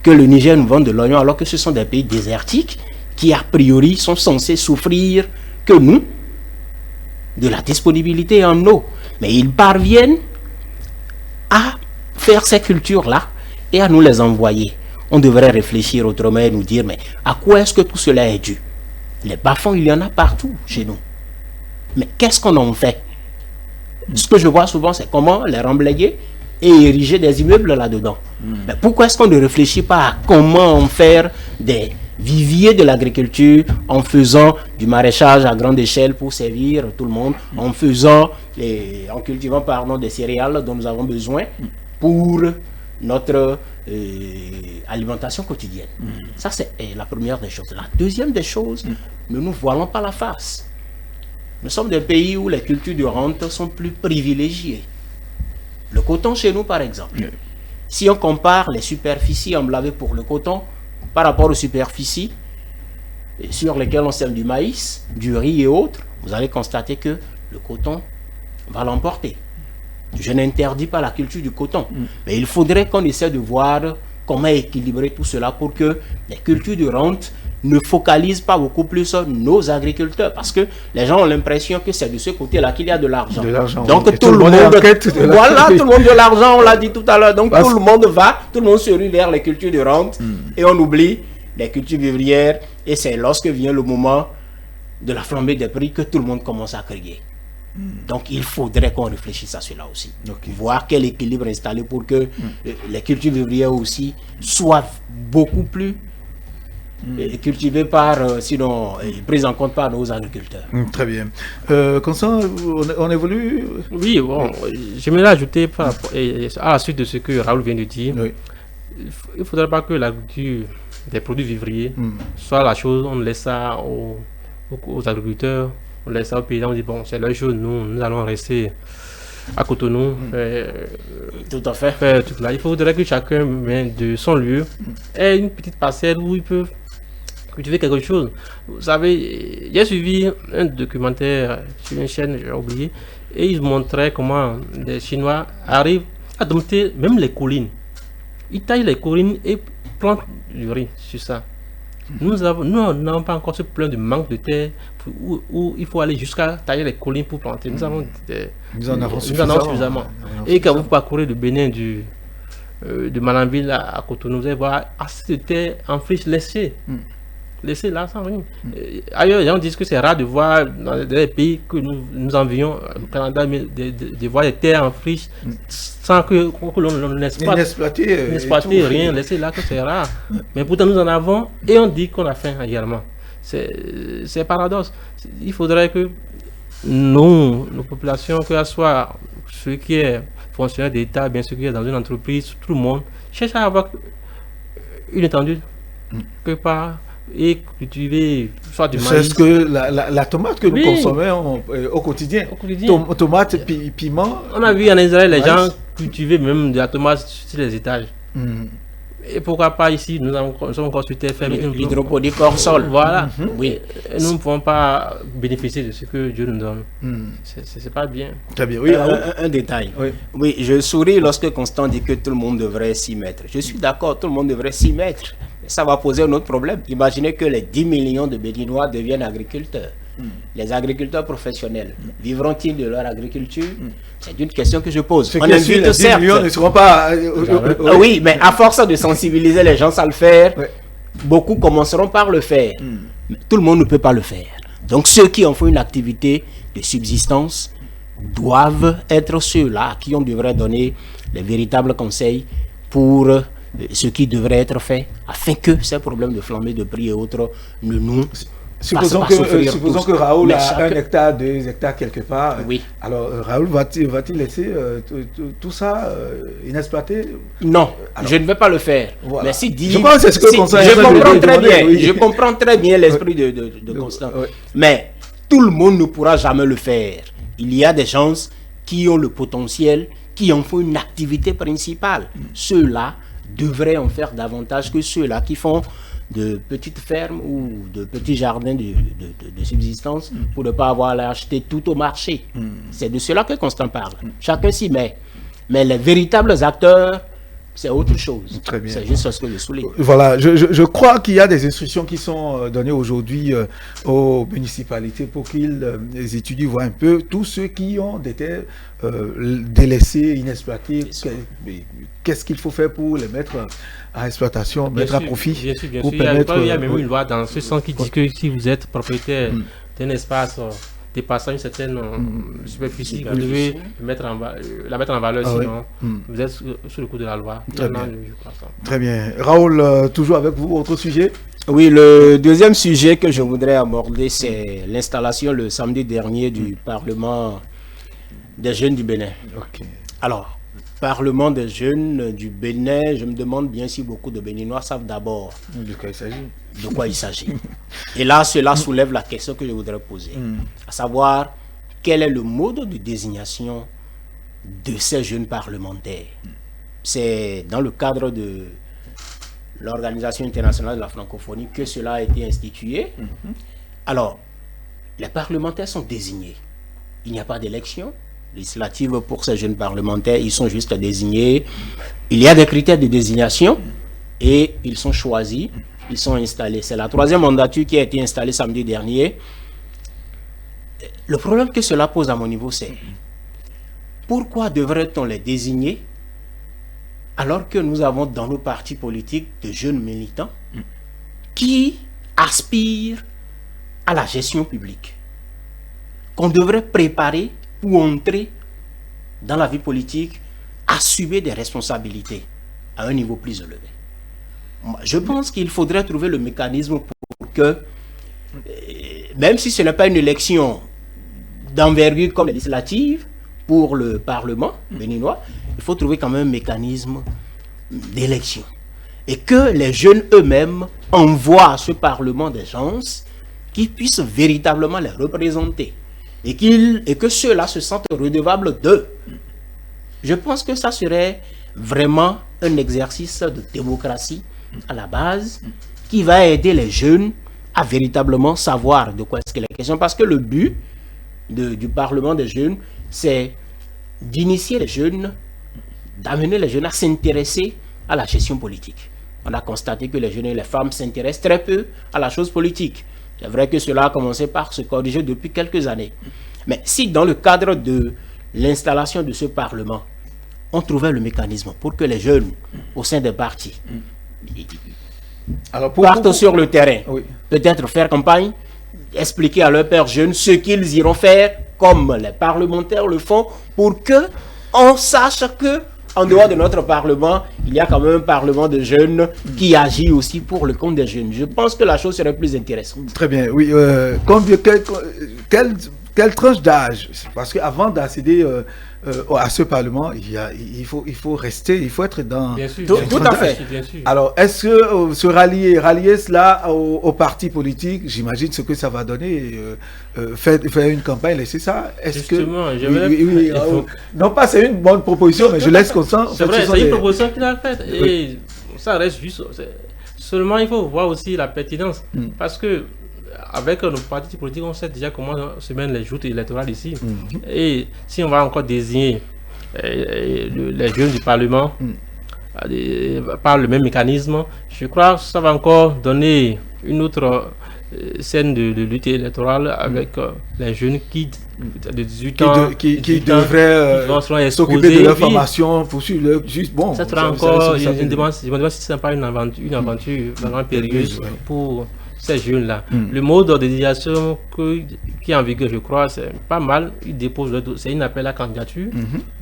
que le Niger nous vend de l'oignon, alors que ce sont des pays désertiques qui, a priori, sont censés souffrir que nous de la disponibilité en eau. Mais ils parviennent à faire ces cultures-là et à nous les envoyer. On devrait réfléchir autrement et nous dire, mais à quoi est-ce que tout cela est dû? Les bas-fonds, il y en a partout chez nous. Mais qu'est-ce qu'on en fait? Ce que je vois souvent, c'est comment les remblayer et ériger des immeubles là-dedans. Mais pourquoi est-ce qu'on ne réfléchit pas à comment en faire des viviers de l'agriculture en faisant du maraîchage à grande échelle pour servir tout le monde, en cultivant des céréales dont nous avons besoin pour notre alimentation quotidienne. Ça, c'est la première des choses. La deuxième des choses, ne nous voilons pas la face. Nous sommes des pays où les cultures de rente sont plus privilégiées. Le coton chez nous, par exemple. Si on compare les superficies emblavées pour le coton par rapport aux superficies sur lesquels on sème du maïs, du riz et autres, vous allez constater que le coton va l'emporter. Je n'interdis pas la culture du coton, mais il faudrait qu'on essaie de voir comment équilibrer tout cela pour que les cultures de rente ne focalisent pas beaucoup plus nos agriculteurs, parce que les gens ont l'impression que c'est de ce côté-là qu'il y a de l'argent. Donc oui. tout le monde, voilà, tout le monde de l'argent, on l'a dit tout à l'heure. Donc tout le monde se rue vers les cultures de rente et on oublie les cultures vivrières. Et c'est lorsque vient le moment de la flambée des prix que tout le monde commence à crier. Donc il faudrait qu'on réfléchisse à cela aussi. Voir quel équilibre installer pour que les cultures vivrières aussi soient beaucoup plus cultivées par, sinon prises en compte par nos agriculteurs. Très bien. Constant, on évolue. Oui, bon, j'aimerais ajouter à la suite de ce que Raoul vient de dire. Oui. Il ne faudrait pas que l'agriculture des produits vivriers soit la chose, on laisse ça aux agriculteurs, on laisse ça aux paysans, on dit bon, c'est leur chose, nous allons rester à Cotonou, tout à fait. Faire tout là. Il faudrait que chacun de son lieu ait une petite parcelle où il peut cultiver quelque chose. Vous savez, j'ai suivi un documentaire sur une chaîne, j'ai oublié, et ils montraient comment les Chinois arrivent à dompter même les collines. Ils taillent les collines et plantent du riz sur ça. Nous n'avons pas encore ce plein de manque de terre où il faut aller jusqu'à tailler les collines pour planter. Nous en avons suffisamment. Et quand vous parcourez le Bénin de Malanville à Cotonou, vous allez voir assez de terre en friche laissée. Laissée là sans rien. Ailleurs, les gens disent que c'est rare de voir dans des pays que nous envions, au Canada, de voir des terres en friche sans que l'on n'exploite rien, laisser là, que c'est rare. Mais pourtant nous en avons et on dit qu'on a faim également. C'est paradoxe. Il faudrait que nos populations, que ce soit ceux qui sont fonctionnaires d'État, bien ceux qui sont dans une entreprise, tout le monde, cherche à avoir une étendue que par et cultiver soit du maïs. C'est ce que la tomate que nous consommons au quotidien. Tomate, piment. On a vu en Israël les gens cultiver même de la tomate sur les étages. Et pourquoi pas ici, nous sommes encore sur terre ferme. L'hydroponique hors sol. Voilà. Oui. Et nous ne pouvons pas bénéficier de ce que Dieu nous donne. C'est pas bien. Très bien. Oui, un détail. Oui, je souris lorsque Constant dit que tout le monde devrait s'y mettre. Je suis d'accord, tout le monde devrait s'y mettre. Mais ça va poser un autre problème. Imaginez que les 10 millions de Béninois deviennent agriculteurs. Les agriculteurs professionnels, vivront-ils de leur agriculture? C'est une question que je pose. On invite, certes, ne seront pas... oui, mais à force de sensibiliser les gens à le faire, beaucoup commenceront par le faire. Mais tout le monde ne peut pas le faire. Donc ceux qui en font une activité de subsistance doivent être ceux-là à qui on devrait donner les véritables conseils pour ce qui devrait être fait, afin que ces problèmes de flambée de prix et autres ne nous... Supposons que Raoul a 1 hectare, 2 hectares quelque part. Oui. Alors Raoul va-t-il laisser tout ça inexploité? Non, je ne vais pas le faire. Voilà. Mais si dit, je pense que c'est ce que je comprends très bien l'esprit de Constant. Mais tout le monde ne pourra jamais le faire. Il y a des gens qui ont le potentiel, qui en font une activité principale. Ceux-là devraient en faire davantage que ceux-là qui font de petites fermes ou de petits jardins de subsistance pour ne pas avoir à acheter tout au marché. C'est de cela que Constant parle. Chacun s'y met. Mais les véritables acteurs, c'est autre chose. Très bien. C'est juste ce que je souligne. Voilà, je crois qu'il y a des instructions qui sont données aujourd'hui aux municipalités pour qu'ils étudient, voient un peu tous ceux qui ont des terres délaissées, inexploitées. Qu'est-ce qu'il faut faire pour les mettre à exploitation, mettre à profit? Bien sûr. Il y a même une loi dans ce sens qui dit que si vous êtes propriétaire d'un espace dépassant une certaine superficie, vous devez la mettre en valeur, sinon vous êtes sous le coup de la loi. Très bien. Raoul, toujours avec vous, autre sujet? Oui, le deuxième sujet que je voudrais aborder, c'est l'installation le samedi dernier du Parlement des jeunes du Bénin. Alors, Parlement des jeunes du Bénin, je me demande bien si beaucoup de Béninois savent d'abord de quoi il s'agit. Et là, cela soulève la question que je voudrais poser, à savoir, quel est le mode de désignation de ces jeunes parlementaires? C'est dans le cadre de l'Organisation internationale de la francophonie que cela a été institué. Alors, les parlementaires sont désignés. Il n'y a pas d'élection législative pour ces jeunes parlementaires, ils sont juste désignés. Il y a des critères de désignation et ils sont choisis, ils sont installés. C'est la 3e mandature qui a été installée samedi dernier. Le problème que cela pose à mon niveau, c'est pourquoi devrait-on les désigner alors que nous avons dans nos partis politiques de jeunes militants qui aspirent à la gestion publique, qu'on devrait préparer pour entrer dans la vie politique, assumer des responsabilités à un niveau plus élevé. Je pense qu'il faudrait trouver le mécanisme pour que, même si ce n'est pas une élection d'envergure comme les législatives pour le Parlement béninois, il faut trouver quand même un mécanisme d'élection. Et que les jeunes eux-mêmes envoient à ce Parlement des gens qui puissent véritablement les représenter. Et que ceux-là se sentent redevables d'eux. Je pense que ça serait vraiment un exercice de démocratie à la base qui va aider les jeunes à véritablement savoir de quoi est-ce qu'il est question. Parce que le but du Parlement des jeunes, c'est d'initier les jeunes, d'amener les jeunes à s'intéresser à la gestion politique. On a constaté que les jeunes et les femmes s'intéressent très peu à la chose politique. C'est vrai que cela a commencé par se corriger depuis quelques années. Mais si dans le cadre de l'installation de ce Parlement, on trouvait le mécanisme pour que les jeunes au sein des partis partent sur le terrain, peut-être faire campagne, expliquer à leurs pères jeunes ce qu'ils iront faire, comme les parlementaires le font, pour que on sache que en dehors de notre Parlement, il y a quand même un Parlement de jeunes qui agit aussi pour le compte des jeunes. Je pense que la chose serait plus intéressante. Très bien, oui. Quelle tranche d'âge? Parce qu'avant d'accéder à ce Parlement, il faut rester, il faut être dans... Bien sûr, tout à fait. Bien sûr. Alors, est-ce que se rallier cela au parti politique, j'imagine ce que ça va donner, faire une campagne, c'est ça? Justement, non pas c'est une bonne proposition, mais je laisse consent. C'est vrai, c'est une proposition qu'il a faite. Et ça reste juste... Seulement, il faut voir aussi la pertinence. Parce que avec nos partis politiques, on sait déjà comment se mènent les joutes électorales ici. Et si on va encore désigner les jeunes du Parlement par le même mécanisme, je crois que ça va encore donner une autre scène de lutte électorale avec les jeunes de 18 ans qui devraient s'occuper de leur formation, poursuivre leur juste bon. Ça sera encore, je me demande si ce n'est pas une aventure vraiment périlleuse pour ces jeunes-là. Le mode de désignation qui est en vigueur, je crois, c'est pas mal. Ils déposent leur dossier, c'est une appel à candidature.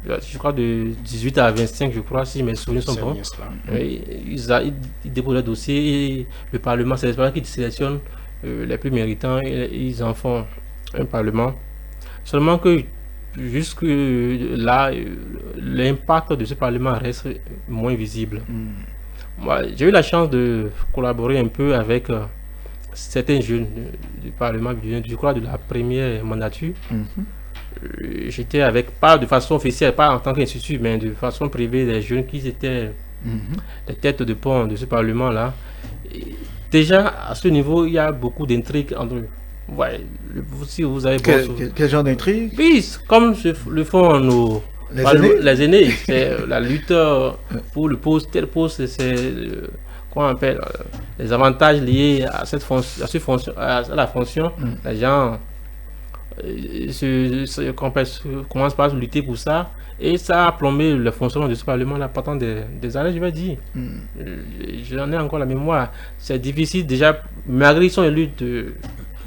Je crois de 18 à 25, je crois, si mes souvenirs sont bons. Ils déposent leur dossier et le Parlement, c'est l'espace qui sélectionne les plus méritants et ils en font un Parlement. Seulement que jusque là, l'impact de ce Parlement reste moins visible. Moi, j'ai eu la chance de collaborer un peu avec certains jeunes du Parlement, je crois de la première mandature. J'étais avec, pas de façon officielle, pas en tant qu'institut, mais de façon privée, des jeunes qui étaient les têtes de pont de ce Parlement-là. Déjà, à ce niveau, il y a beaucoup d'intrigues entre eux. Ouais, si vous avez quel genre d'intrigue? Oui, comme le font les aînés. C'est la lutte pour le poste, tel poste, c'est qu'on appelle les avantages liés à cette fonction, à la fonction. Les gens commencent par lutter pour ça et ça a plombé le fonctionnement de ce Parlement là pendant des années, je vais dire. J'en ai encore la mémoire. C'est difficile déjà, malgré qu'ils sont élus de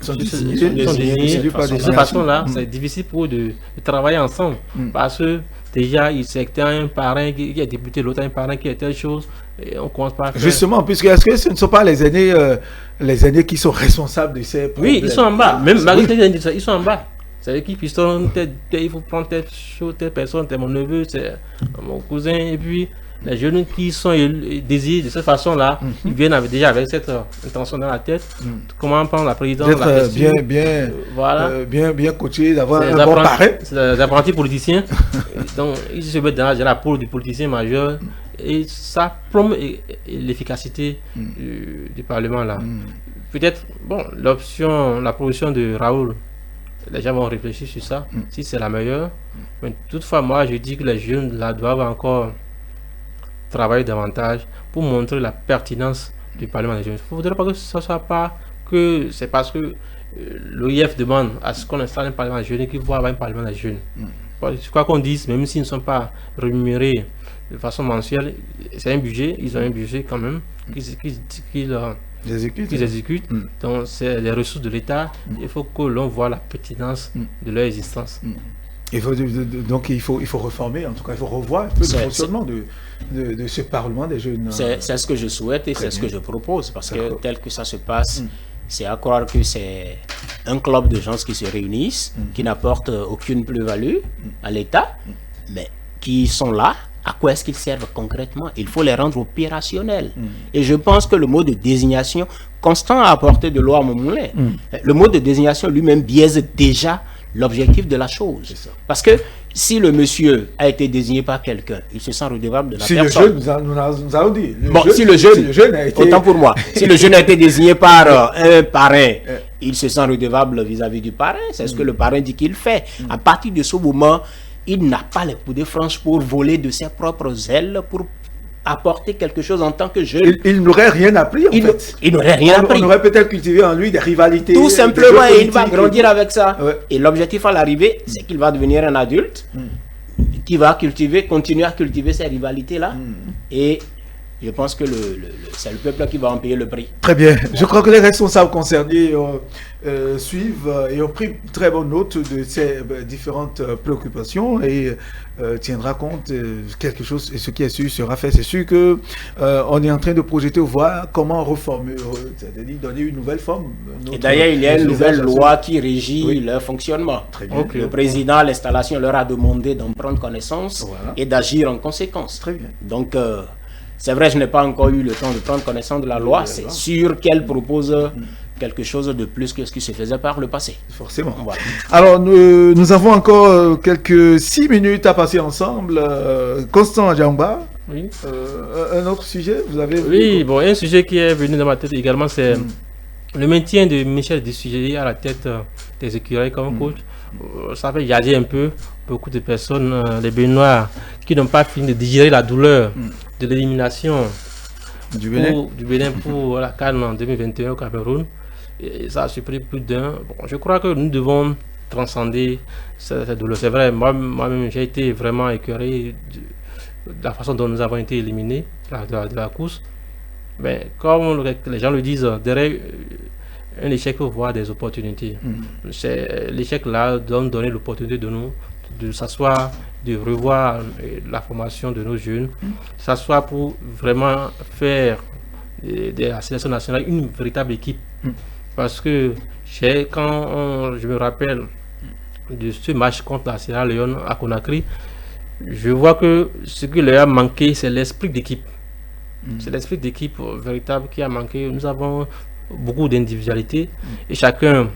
de cette façon-là, c'est difficile pour eux de travailler ensemble parce que déjà, c'était un parrain qui est député, l'autre un parrain qui est telle chose, et on commence par faire... Justement, puisque est-ce que ce ne sont pas les aînés qui sont responsables de ces problèmes? Oui, ils sont en bas. Même malgré ils sont en bas. C'est-à-dire qu'ils il faut prendre telle chose, telle personne, c'est mon neveu, c'est mon cousin, et puis les jeunes qui sont désirés de cette façon-là, ils viennent déjà avec cette intention dans la tête. Comment prendre la présidence, bien coaché, d'avoir un bon parrain. C'est des apprentis politiciens. Donc, ils se mettent dans la peau du politicien majeur et ça plombe l'efficacité du Parlement là. Peut-être, bon, la proposition de Raoul, les gens vont réfléchir sur ça, si c'est la meilleure. Mais toutefois, moi, je dis que les jeunes là doivent encore travailler davantage pour montrer la pertinence du Parlement des jeunes. Il ne faudrait pas que ce soit pas que c'est parce que l'OIF demande à ce qu'on installe un Parlement des jeunes et qu'il faut avoir un Parlement des jeunes. Quoi qu'on dise, même s'ils ne sont pas rémunérés de façon mensuelle, c'est un budget, ils ont un budget quand même qu'ils exécutent. Donc c'est les ressources de l'État. Il faut que l'on voit la pertinence de leur existence. Donc il faut reformer, en tout cas il faut revoir un peu le fonctionnement de ce Parlement des jeunes. C'est ce que je souhaite et c'est ce que je propose, parce que tel que ça se passe, c'est à croire que c'est un club de gens qui se réunissent, qui n'apportent aucune plus-value à l'État, mais qui sont là. À quoi est-ce qu'ils servent concrètement? Il faut les rendre opérationnels. Et je pense que le mot de désignation, Constant a apporté de l'eau à mon moulin. Le mot de désignation lui-même biaise déjà l'objectif de la chose. Parce que si le monsieur a été désigné par quelqu'un, il se sent redevable de la personne. Le jeune, nous allons dit. Si le jeune a été... Autant pour moi. Si le jeune a été désigné par un parrain, il se sent redevable vis-à-vis du parrain. C'est ce que le parrain dit qu'il fait. À partir de ce moment, il n'a pas les poudres franches pour voler de ses propres ailes, pour apporter quelque chose en tant que jeune. Il n'aurait rien appris en fait. Il n'aurait rien appris. On aurait peut-être cultivé en lui des rivalités. Tout simplement, et il va grandir avec ça. Et l'objectif à l'arrivée, c'est qu'il va devenir un adulte qui va continuer à cultiver ces rivalités-là. Et je pense que c'est le peuple qui va en payer le prix. Très bien. Je crois que les responsables concernés suivent et ont pris très bonne note de ces différentes préoccupations et tiendra compte quelque chose, et ce qui est sûr sera fait. C'est sûr que on est en train de projeter, voir comment reformer, c'est-à-dire donner une nouvelle forme. Et d'ailleurs, il y a une nouvelle loi qui régit leur fonctionnement. Très bien. Le président à l'installation leur a demandé d'en prendre connaissance et d'agir en conséquence. Très bien. Donc, c'est vrai, je n'ai pas encore eu le temps de prendre connaissance de la loi. C'est sûr qu'elle propose quelque chose de plus que ce qui se faisait par le passé. Forcément. Voilà. Alors, nous avons encore quelques 6 minutes à passer ensemble. Constant Djamba, un autre sujet, vous avez... Oui, bon, un sujet qui est venu dans ma tête également, c'est le maintien de Michel Dessujelier à la tête des écureuils comme coach. Ça fait jaser un peu beaucoup de personnes, les Béninois, qui n'ont pas fini de digérer la douleur de l'élimination du Bénin pour la CAN en 2021 au Cameroun. Et ça a surpris plus d'un. Bon, je crois que nous devons transcender cette douleur. C'est vrai, moi-même, j'ai été vraiment écœuré de la façon dont nous avons été éliminés de la course. Mais comme les gens le disent, derrière un échec, il faut voir des opportunités. L'échec là doit donner l'opportunité de s'asseoir, de revoir la formation de nos jeunes, s'asseoir pour vraiment faire de la sélection nationale une véritable équipe. Parce que quand je me rappelle de ce match contre la Sierra Leone à Conakry, je vois que ce qui leur a manqué, c'est l'esprit d'équipe. C'est l'esprit d'équipe véritable qui a manqué. Nous avons beaucoup d'individualité et chacun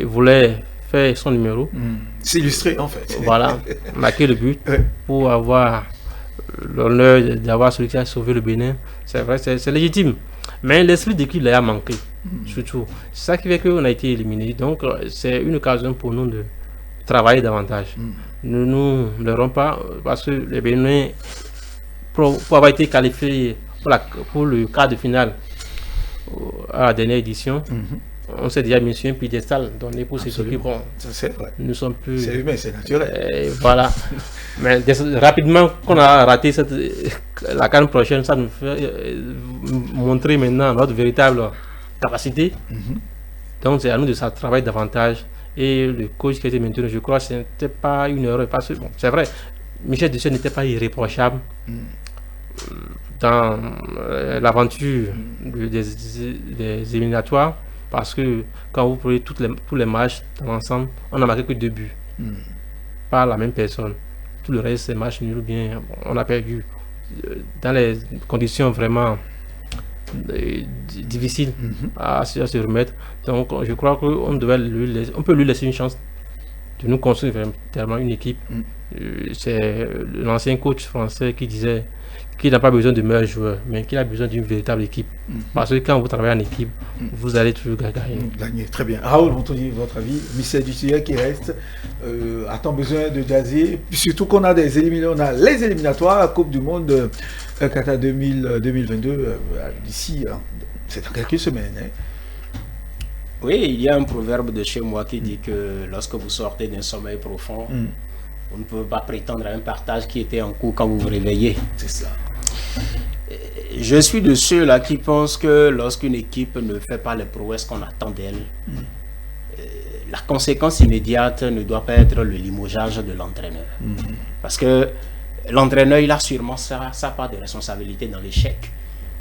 voulait faire son numéro. S'illustrer en fait. Voilà, marquer le but pour avoir l'honneur d'avoir celui qui a sauvé le Bénin. C'est vrai, c'est légitime. Mais l'esprit d'équipe leur a manqué, surtout. C'est ça qui fait qu'on a été éliminé. Donc c'est une occasion pour nous de travailler davantage. Nous ne l'aurons pas parce que les Béninois, pour avoir été qualifiés pour le quart de finale à la dernière édition, on s'est déjà mis sur un piédestal donné pour ceux qui bon, nous sommes plus. C'est humain, c'est naturel. Voilà. Mais rapidement, qu'on a raté la CAN prochaine, ça nous fait montrer maintenant notre véritable capacité. Donc c'est à nous de travailler davantage. Et le coach qui a été maintenu, je crois que ce n'était pas une erreur. Parce que bon, c'est vrai, Michel Dessujelier n'était pas irréprochable dans l'aventure des éliminatoires. Parce que quand vous prenez tous les matchs dans l'ensemble, on n'a marqué que 2 buts. Par la même personne. Tout le reste, c'est match nul ou bien on a perdu dans les conditions vraiment difficiles à se remettre. Donc je crois qu'on peut lui laisser une chance de nous construire vraiment une équipe. C'est l'ancien coach français qui disait qu'il n'a pas besoin de meilleurs joueurs, mais qu'il a besoin d'une véritable équipe. Parce que quand vous travaillez en équipe, vous allez toujours gagner. Très bien. Raoul, on te dit votre avis. Michel Dutilleux qui reste, a-t-on besoin de Jazzy? Surtout qu'on a des éliminatoires, on a les éliminatoires à la Coupe du Monde Qatar 2022 d'ici, c'est dans quelques semaines. Oui, il y a un proverbe de chez moi qui dit que lorsque vous sortez d'un sommeil profond, vous ne pouvez pas prétendre à un partage qui était en cours quand vous vous réveillez. C'est ça. Je suis de ceux-là qui pensent que lorsqu'une équipe ne fait pas les prouesses qu'on attend d'elle, la conséquence immédiate ne doit pas être le limogeage de l'entraîneur. Parce que l'entraîneur, il a sûrement sa part de responsabilité dans l'échec.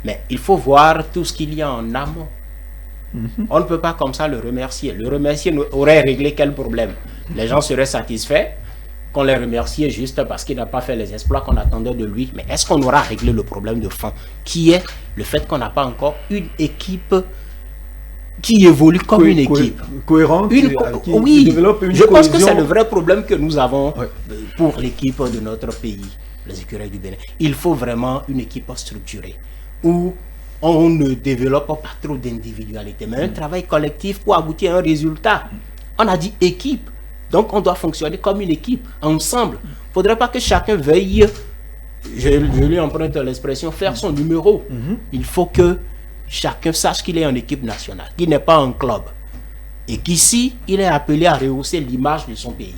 Mais il faut voir tout ce qu'il y a en amont. On ne peut pas comme ça le remercier. Le remercier aurait réglé quel problème? Les gens seraient satisfaits qu'on les remerciait juste parce qu'il n'a pas fait les exploits qu'on attendait de lui. Mais est-ce qu'on aura réglé le problème de fond, qui est le fait qu'on n'a pas encore une équipe qui évolue comme une équipe cohérente, qui développe une cohésion. Pense que c'est le vrai problème que nous avons pour l'équipe de notre pays, les Écureuils du Bénin. Il faut vraiment une équipe structurée où on ne développe pas trop d'individualité, mais un travail collectif pour aboutir à un résultat. On a dit équipe. Donc, on doit fonctionner comme une équipe, ensemble. Il ne faudrait pas que chacun veuille, je lui emprunte l'expression, faire son numéro. Il faut que chacun sache qu'il est en équipe nationale, qu'il n'est pas un club. Et qu'ici, il est appelé à rehausser l'image de son pays.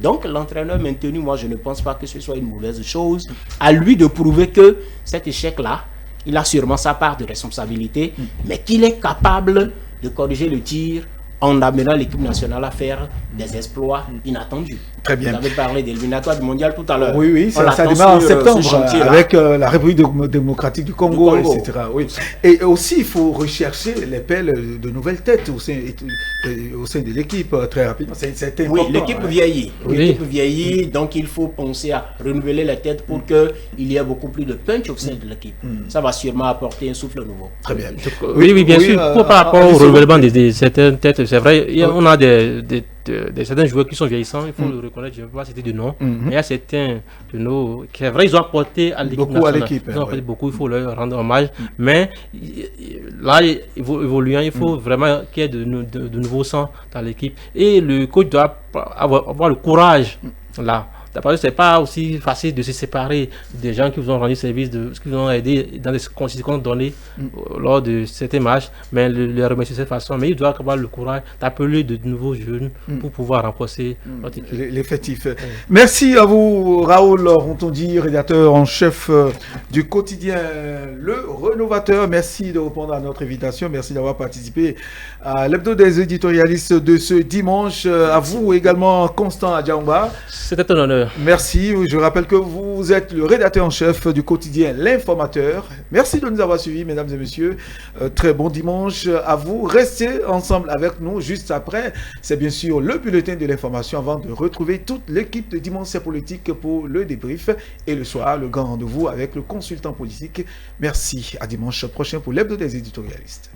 Donc, l'entraîneur maintenu, moi, je ne pense pas que ce soit une mauvaise chose. À lui de prouver que cet échec-là, il a sûrement sa part de responsabilité, mais qu'il est capable de corriger le tir en amenant l'équipe nationale à faire des exploits inattendus. Très bien. Vous avez parlé d'éliminatoire du mondial tout à l'heure. Oui, ça démarre en septembre avec la République démocratique du Congo, etc. Oui. Et aussi, il faut rechercher les pelles de nouvelles têtes au sein de l'équipe très rapidement. C'est important. Oui, l'équipe vieillit. L'équipe vieillit, donc il faut penser à renouveler les têtes pour qu'il y ait beaucoup plus de punch au sein de l'équipe. Ça va sûrement apporter un souffle nouveau. Très bien. Oui, bien sûr. Par rapport au renouvellement de certaines têtes, c'est vrai, on a certains joueurs qui sont vieillissants, il faut le reconnaître, je ne vais pas citer de nom, mais il y a certains de nos qui est vrai, ils ont apporté à l'équipe nationale. Ils ont apporté beaucoup, il faut leur rendre hommage, mais là, évoluant, il faut vraiment qu'il y ait de nouveaux sangs dans l'équipe, et le coach doit avoir le courage là. Parce que c'est pas aussi facile de se séparer des gens qui vous ont rendu service, qui vous ont aidé dans des conditions données lors de certains matchs, mais les remercier de cette façon. Mais il doit avoir le courage d'appeler de nouveaux jeunes pour pouvoir renforcer notre équipe. L'effectif. Merci à vous, Raoul Rontondi, rédacteur en chef du quotidien Le Rénovateur. Merci de répondre à notre invitation. Merci d'avoir participé à l'hebdo des éditorialistes de ce dimanche. À vous également, Constant Adjaoumba. C'était un honneur. Merci. Je rappelle que vous êtes le rédacteur en chef du quotidien L'Informateur. Merci de nous avoir suivis, mesdames et messieurs. Très bon dimanche à vous. Restez ensemble avec nous juste après. C'est bien sûr le bulletin de l'information avant de retrouver toute l'équipe de Dimanche Politique pour le débrief. Et le soir, le grand rendez-vous avec le consultant politique. Merci. À dimanche prochain pour l'hebdo des éditorialistes.